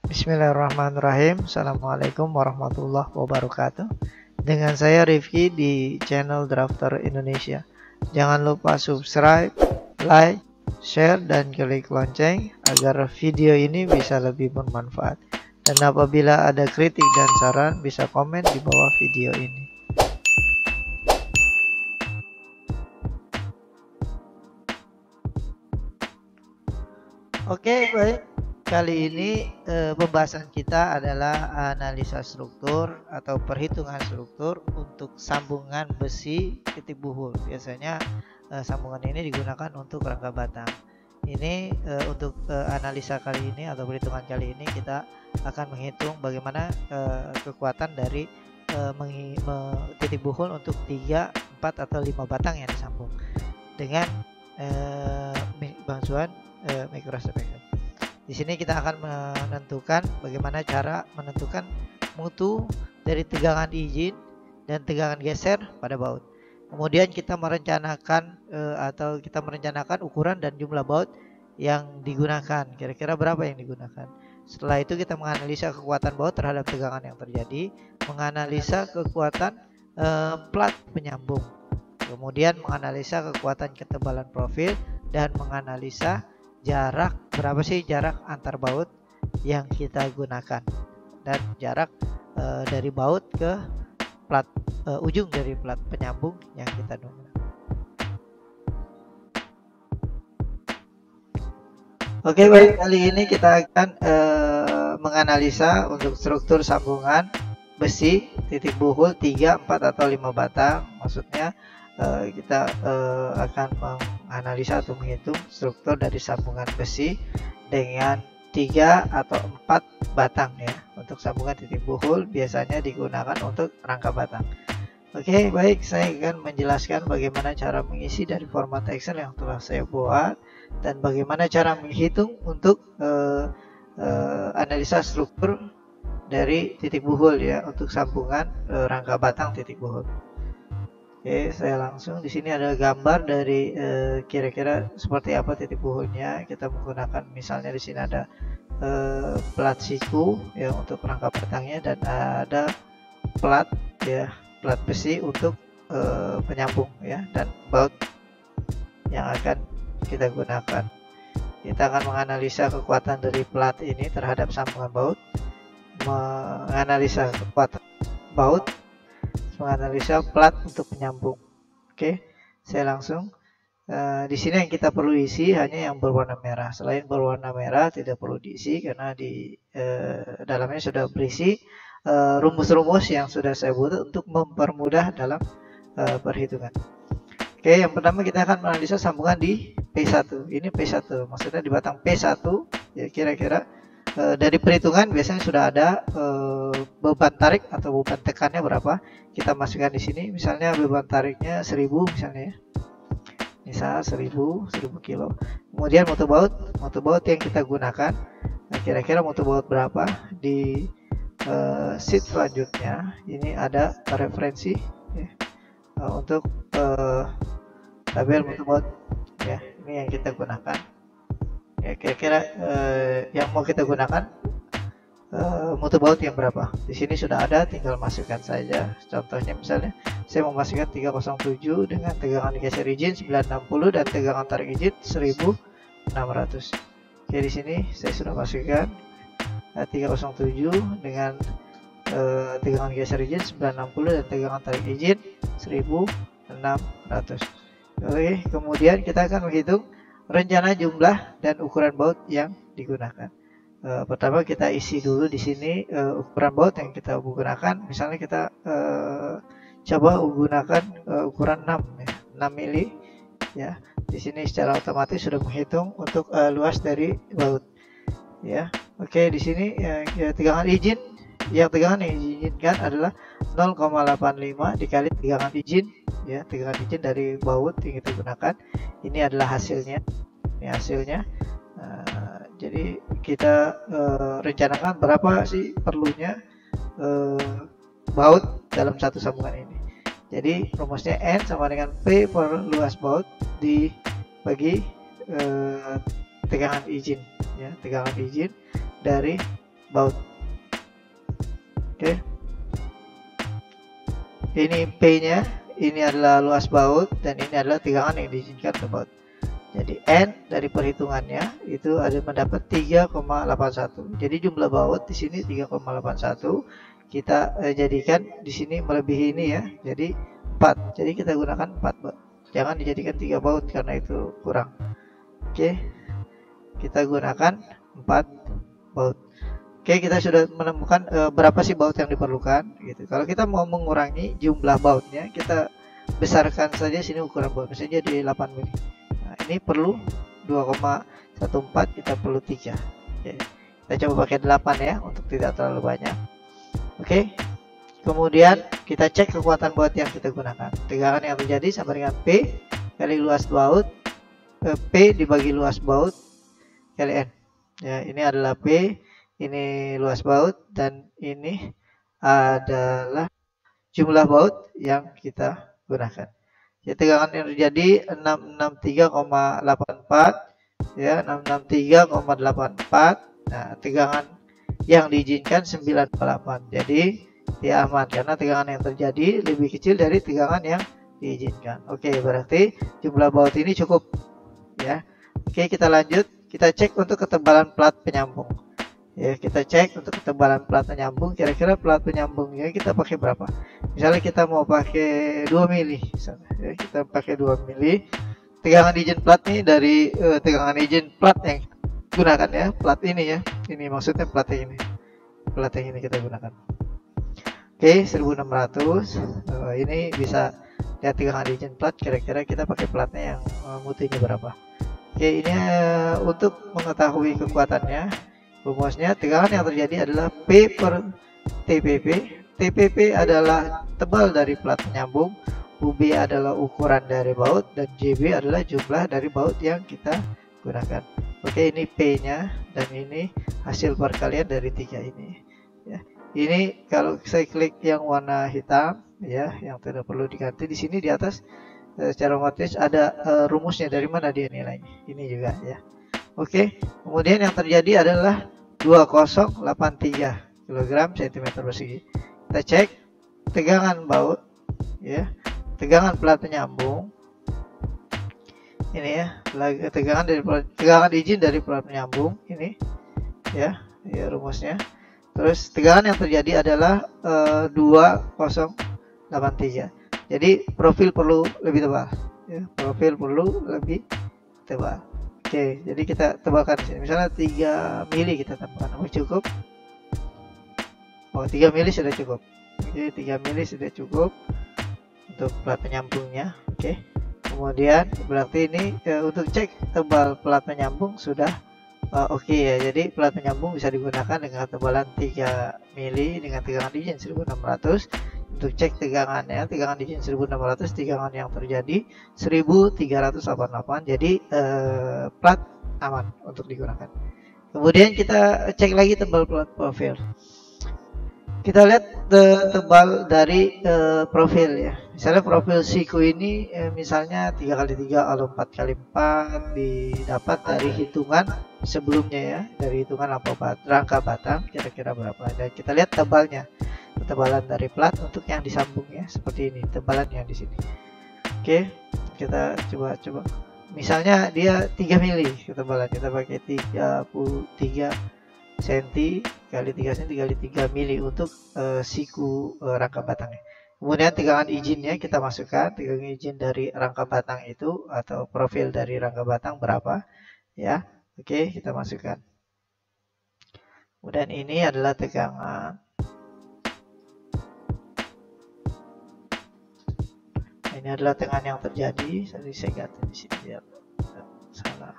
Bismillahirrahmanirrahim. Assalamualaikum warahmatullahi wabarakatuh. Dengan saya Rifki di channel Drafter Indonesia. Jangan lupa subscribe, like, share, dan klik lonceng agar video ini bisa lebih bermanfaat. Dan apabila ada kritik dan saran, bisa komen di bawah video ini. Oke, baik. Kali ini pembahasan kita adalah analisa struktur atau perhitungan struktur untuk sambungan besi titik buhul. Biasanya sambungan ini digunakan untuk rangka batang. Ini untuk analisa kali ini atau perhitungan kali ini kita akan menghitung bagaimana kekuatan dari titik buhul untuk 3, 4 atau 5 batang yang disambung dengan bangsuan microsurface. Di sini kita akan menentukan bagaimana cara menentukan mutu dari tegangan izin dan tegangan geser pada baut. Kemudian kita merencanakan ukuran dan jumlah baut yang digunakan. Kira-kira berapa yang digunakan. Setelah itu kita menganalisa kekuatan baut terhadap tegangan yang terjadi, menganalisa kekuatan plat penyambung, kemudian menganalisa kekuatan ketebalan profil dan menganalisa jarak, berapa sih jarak antar baut yang kita gunakan dan jarak dari baut ke plat ujung dari plat penyambung yang kita gunakan. Oke, baik, kali ini kita akan menganalisa untuk struktur sambungan besi titik buhul 3, 4 atau 5 batang. Maksudnya kita akan menganalisa atau menghitung struktur dari sambungan besi dengan 3 atau 4 batang ya. Untuk sambungan titik buhul biasanya digunakan untuk rangka batang. Oke, baik, saya akan menjelaskan bagaimana cara mengisi dari format Excel yang telah saya buat dan bagaimana cara menghitung untuk analisa struktur dari titik buhul ya untuk sambungan rangka batang titik buhul. Oke, saya langsung di sini ada gambar dari kira-kira seperti apa titik buhulnya. Kita menggunakan misalnya di sini ada plat siku ya untuk rangka batangnya dan ada plat ya, plat besi untuk penyambung ya dan baut yang akan kita gunakan. Kita akan menganalisa kekuatan dari plat ini terhadap sambungan baut, menganalisa kekuatan baut, menganalisa plat untuk penyambung. Oke, saya langsung di sini yang kita perlu isi hanya yang berwarna merah. Selain berwarna merah tidak perlu diisi karena di dalamnya sudah berisi rumus-rumus yang sudah saya buat untuk mempermudah dalam perhitungan. Oke, yang pertama kita akan menganalisa sambungan di P1. Ini P1, maksudnya di batang P1 ya, kira-kira dari perhitungan biasanya sudah ada beban tarik atau beban tekannya berapa. Kita masukkan di sini. Misalnya beban tariknya 1000 misalnya ya. Misal 1000 kilo. Kemudian mutu baut yang kita gunakan. Nah, kira-kira mutu baut berapa di sheet selanjutnya. Ini ada referensi ya, untuk tabel mutu baut ya. Ini yang kita gunakan. Ya, kira-kira yang mau kita gunakan mutu baut yang berapa. Di sini sudah ada, tinggal masukkan saja. Contohnya misalnya saya mau masukkan 307 dengan tegangan geser izin 960 dan tegangan tarik izin 1600. Oke, di sini saya sudah masukkan 307 dengan tegangan geser izin 960 dan tegangan tarik izin 1600. Oke, kemudian kita akan menghitung rencana jumlah dan ukuran baut yang digunakan. Pertama kita isi dulu di sini ukuran baut yang kita gunakan. Misalnya kita coba gunakan ukuran 6 ya, 6 mili ya. Di sini secara otomatis sudah menghitung untuk luas dari baut ya. Oke, di sini ya, tegangan izin yang diizinkan adalah 0,85 dikali tegangan izin ya, tegangan izin dari baut yang kita gunakan. Ini adalah hasilnya. Ini hasilnya. Jadi kita rencanakan berapa sih perlunya baut dalam satu sambungan ini. Jadi rumusnya N sama dengan P per luas baut dibagi tegangan izin ya, tegangan izin dari baut. Oke. Ini P-nya, ini adalah luas baut, dan ini adalah tegangan yang diizinkan ke baut. Jadi N dari perhitungannya itu ada mendapat 3,81. Jadi jumlah baut di sini 3,81. Kita jadikan di sini melebihi ini ya. Jadi 4. Jadi kita gunakan 4 baut. Jangan dijadikan 3 baut karena itu kurang. Oke. Kita gunakan 4 baut. Oke, kita sudah menemukan berapa sih baut yang diperlukan gitu. Kalau kita mau mengurangi jumlah bautnya, kita besarkan saja sini ukuran baut, misalnya jadi 8 mili. Nah, ini perlu 2,14, kita perlu 3. Oke, kita coba pakai 8 ya untuk tidak terlalu banyak. Oke. Kemudian kita cek kekuatan baut yang kita gunakan. Tegangan yang terjadi sama dengan P kali luas baut, P dibagi luas baut kali N. Ya, ini adalah P, ini luas baut, dan ini adalah jumlah baut yang kita gunakan. Jadi tegangan yang terjadi 663,84 ya, 663,84. Nah, tegangan yang diizinkan 98. Jadi dia aman karena tegangan yang terjadi lebih kecil dari tegangan yang diizinkan. Oke, berarti jumlah baut ini cukup ya. Oke, kita lanjut. Kita cek untuk ketebalan plat penyambung. Ya, kita cek untuk ketebalan plat penyambung, kira-kira plat penyambungnya kita pakai berapa. Misalnya kita mau pakai 2 mili misalnya, ya, kita pakai 2 mili. Tegangan izin plat nih dari tegangan izin plat yang gunakan ya, plat ini ya. Ini maksudnya plat yang ini. Plat yang ini kita gunakan. Oke, 1600. Ini bisa lihat tegangan izin plat, kira-kira kita pakai platnya yang mutunya berapa. Oke, ini untuk mengetahui kekuatannya. Rumusnya tegangan yang terjadi adalah P per TPP. TPP adalah tebal dari plat penyambung, UB adalah ukuran dari baut, dan JB adalah jumlah dari baut yang kita gunakan. Oke, ini P-nya, dan ini hasil perkalian dari 3 ini. Ya. Ini kalau saya klik yang warna hitam, ya, yang tidak perlu diganti, di sini di atas secara otomatis ada rumusnya dari mana dia nilainya. Ini juga ya. Oke, kemudian yang terjadi adalah 2083 kg cm persegi. Kita cek tegangan baut ya, tegangan plat penyambung. Ini ya, tegangan izin dari plat penyambung ini ya, rumusnya. Terus tegangan yang terjadi adalah 2083. Jadi profil perlu lebih tebal ya, profil perlu lebih tebal. Oke, jadi kita tebalkan di sini. Misalnya 3 mili kita tambahkan. Oh, cukup. Oh, 3 mili sudah cukup. Oke, 3 mili sudah cukup untuk plat penyambungnya. Oke. Kemudian berarti ini untuk cek tebal plat penyambung sudah oke ya. Jadi plat penyambung bisa digunakan dengan tebalan 3 mili dengan tegangan izin 1600. Untuk cek tegangannya, tegangan izin 1600, tegangan yang terjadi 1388. Jadi plat aman untuk digunakan. Kemudian kita cek lagi tebal plat profil. Kita lihat tebal dari profil ya. Misalnya profil siku ini misalnya 3x3 atau 4x4 didapat dari hitungan sebelumnya ya, dari hitungan rangka batang kira-kira berapa. Dan kita lihat tebalnya. Ketebalan dari plat untuk yang disambung ya, seperti ini tebalan yang di sini. Oke, kita coba misalnya dia 3 mili ketebalan, kita pakai 33 cm kali 3 cm kali 3 mili untuk siku rangka batangnya. Kemudian tegangan izinnya kita masukkan, tegangan izin dari rangka batang itu atau profil dari rangka batang berapa ya. Oke, kita masukkan. Kemudian ini adalah tegangan. Ini adalah tegangan yang terjadi. Saya ganti di sini biar salah.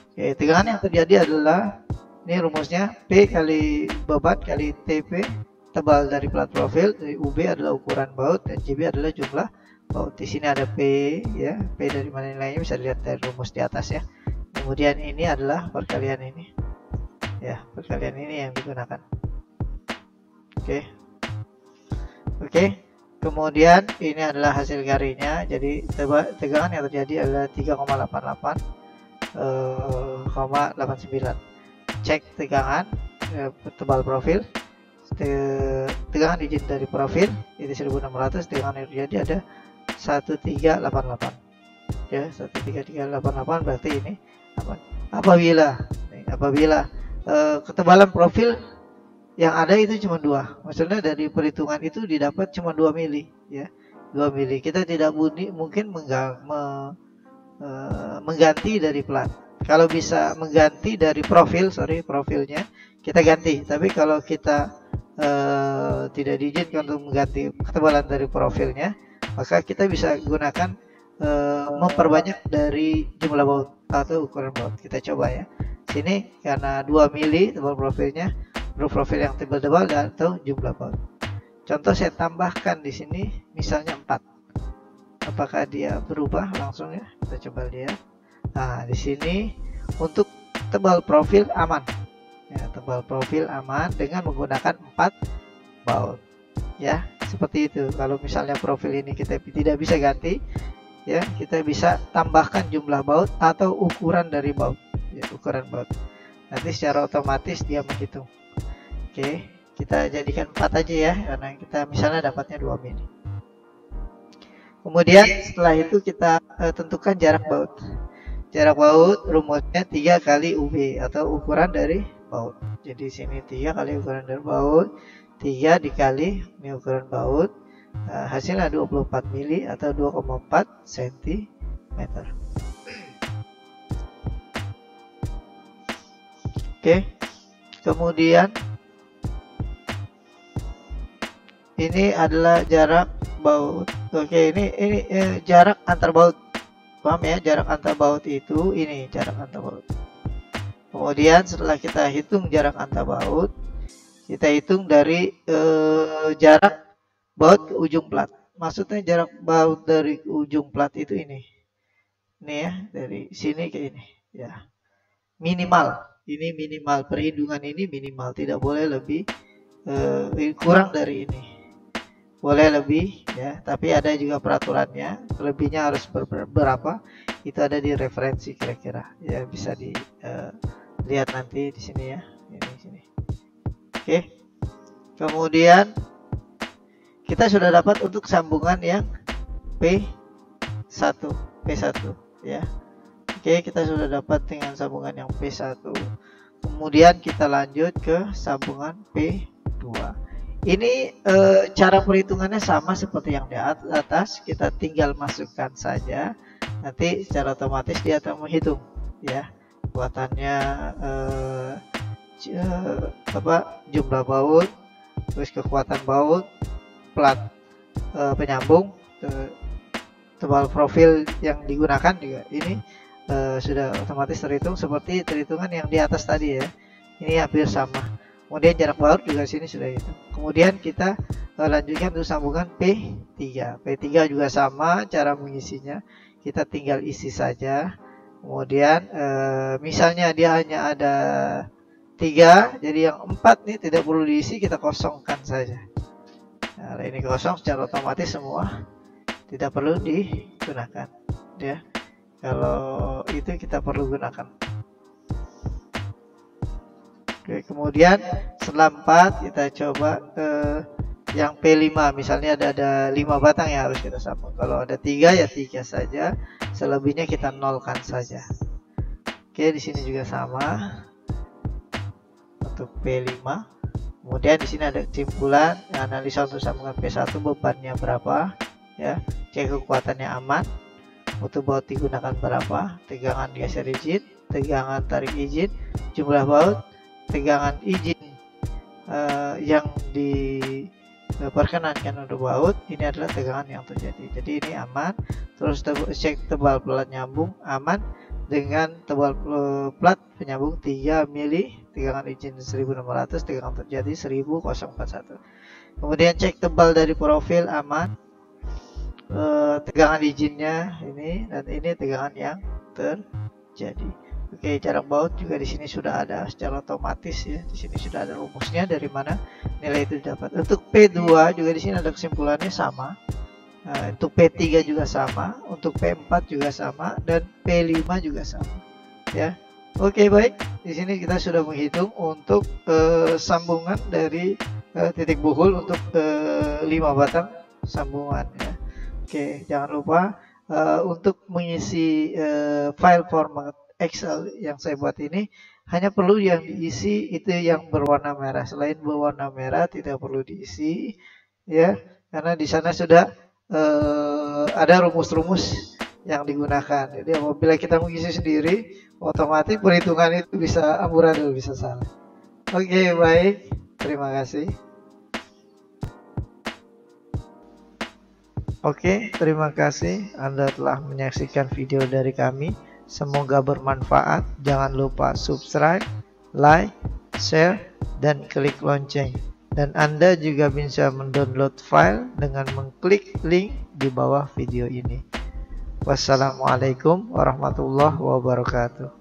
Oke, tegangan yang terjadi adalah ini rumusnya P kali beban kali TP, tebal dari plat profil, UB adalah ukuran baut, dan JB adalah jumlah baut. Di sini ada P ya, P dari mana nilainya bisa dilihat dari rumus di atas ya. Kemudian ini adalah perkalian ini. Ya, perkalian ini yang digunakan. Oke. Kemudian ini adalah hasil garisnya. Jadi tegangan yang terjadi adalah 3,89. Cek tegangan tebal profil, tegangan izin dari profil itu 1600, tegangan yang terjadi ada 1388 ya, 13388. Berarti ini apabila ketebalan profil yang ada itu cuma 2, maksudnya dari perhitungan itu didapat cuma 2 mili ya, 2 mili. Kita tidak mungkin mengganti dari plat. Kalau bisa mengganti dari profilnya kita ganti. Tapi kalau kita tidak diizinkan untuk mengganti ketebalan dari profilnya, maka kita bisa gunakan memperbanyak dari jumlah baut atau ukuran baut. Kita coba ya. Sini karena 2 mili tebal profilnya, profil yang tebal-tebal atau jumlah baut. Contoh saya tambahkan di sini misalnya 4. Apakah dia berubah langsung ya? Kita coba lihat. Nah, di sini untuk tebal profil aman. Ya, tebal profil aman dengan menggunakan 4 baut. Ya, seperti itu. Kalau misalnya profil ini kita tidak bisa ganti, ya, kita bisa tambahkan jumlah baut atau ukuran dari baut. Ya, ukuran baut. Nanti secara otomatis dia menghitung. Oke, kita jadikan 4 aja ya, karena kita misalnya dapatnya 2 mili. Kemudian setelah itu kita tentukan jarak baut. Jarak baut rumusnya 3 kali UB atau ukuran dari baut. Jadi sini 3 kali ukuran dari baut, 3 dikali ini ukuran baut, hasilnya 24 mili atau 2,4 cm. Oke, kemudian ini adalah jarak baut. Oke, ini jarak antar baut. Paham ya, jarak antar baut itu ini jarak antar baut. Kemudian setelah kita hitung jarak antar baut, kita hitung dari jarak baut ke ujung plat. Maksudnya jarak baut dari ujung plat itu ini ya, dari sini ke ini ya. Minimal, ini minimal, perhitungan ini minimal, tidak boleh lebih kurang dari ini. Boleh lebih ya, tapi ada juga peraturannya, lebihnya harus berapa, itu ada di referensi kira-kira ya, bisa dilihat nanti di sini ya, ini sini. Oke, kemudian kita sudah dapat untuk sambungan yang P1 ya. Oke, kita sudah dapat dengan sambungan yang P1. Kemudian kita lanjut ke sambungan P2. Ini cara perhitungannya sama seperti yang di atas, kita tinggal masukkan saja, nanti secara otomatis dia akan menghitung ya kekuatannya, jumlah baut, terus kekuatan baut, plat penyambung, tebal profil yang digunakan juga ini sudah otomatis terhitung seperti perhitungan yang di atas tadi ya. Ini hampir sama. Kemudian jarak baut juga sini sudah itu. Kemudian kita lanjutkan untuk sambungan P3. P3 juga sama cara mengisinya. Kita tinggal isi saja. Kemudian misalnya dia hanya ada 3, jadi yang 4 nih tidak perlu diisi, kita kosongkan saja. Nah, ini kosong, secara otomatis semua tidak perlu digunakan ya. Kalau itu kita perlu gunakan. Oke, kemudian setelah 4 kita coba yang P5, misalnya ada 5 batang yang harus kita sambung. Kalau ada 3 ya 3 saja, selebihnya kita nolkan saja. Oke, di sini juga sama untuk P5. Kemudian di sini ada kesimpulan, analisa untuk sambungan P1, bebannya berapa ya, cek kekuatannya aman, mutu baut digunakan berapa, tegangan geser izin, tegangan tarik izin, jumlah baut, tegangan izin yang diperkenankan untuk baut, ini adalah tegangan yang terjadi. Jadi ini aman. Terus cek tebal plat nyambung aman dengan tebal plat penyambung 3 mili, tegangan izin 1600, tegangan terjadi 1041. Kemudian cek tebal dari profil aman, tegangan izinnya ini, dan ini tegangan yang terjadi. Oke, jarak baut juga di sini sudah ada secara otomatis ya. Di sini sudah ada rumusnya dari mana nilai itu dapat. Untuk P2 juga di sini ada kesimpulannya sama. Untuk P3 juga sama, untuk P4 juga sama, dan P5 juga sama. Ya, oke, baik. Di sini kita sudah menghitung untuk sambungan dari titik buhul untuk 5 batang sambungan. Ya. Oke, jangan lupa untuk mengisi file format Excel yang saya buat ini hanya perlu yang diisi itu yang berwarna merah. Selain berwarna merah tidak perlu diisi, ya, karena di sana sudah ada rumus-rumus yang digunakan. Jadi apabila kita mengisi sendiri, otomatis perhitungan itu bisa amburadul, bisa salah. Oke, baik. Terima kasih. Oke, terima kasih Anda telah menyaksikan video dari kami. Semoga bermanfaat. Jangan lupa subscribe, like, share, dan klik lonceng. Dan Anda juga bisa mendownload file dengan mengklik link di bawah video ini. Wassalamualaikum warahmatullahi wabarakatuh.